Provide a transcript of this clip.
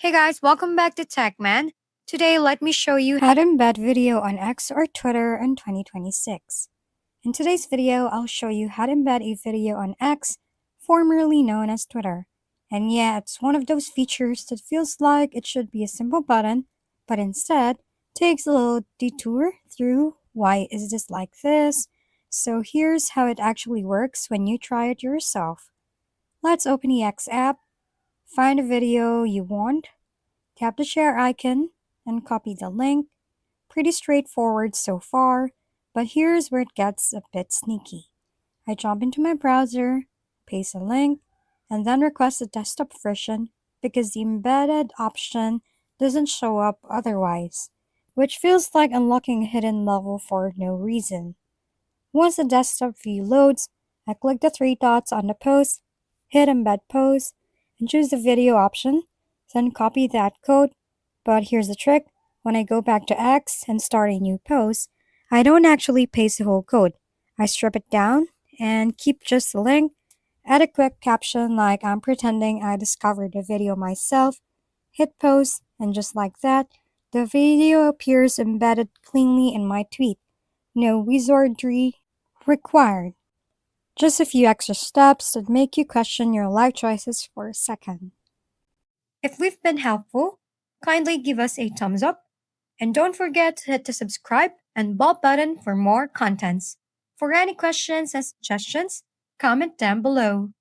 Hey guys, welcome back to TechMan. Today, let me show you how to embed video on X or Twitter in 2026. In today's video, I'll show you how to embed a video on X, formerly known as Twitter. And yeah, it's one of those features that feels like it should be a simple button, but instead takes a little detour through why is this like this. So here's how it actually works when you try it yourself. Let's open the X app, find a video you want, tap the share icon and copy the link. Pretty straightforward so far, but here's where it gets a bit sneaky. I jump into my browser, paste a link, and then request a desktop version because the embedded option doesn't show up otherwise, which feels like unlocking a hidden level for no reason. Once the desktop view loads, I click the three dots on the post, hit embed post, and choose the video option, then copy that code. But here's the trick, when I go back to X and start a new post, I don't actually paste the whole code. I strip it down and keep just the link, add a quick caption like I'm pretending I discovered the video myself, hit post, and just like that, the video appears embedded cleanly in my tweet. No wizardry required. Just a few extra steps that make you question your life choices for a second. If we've been helpful, kindly give us a thumbs up and don't forget to hit the subscribe and bell button for more contents. For any questions and suggestions, comment down below.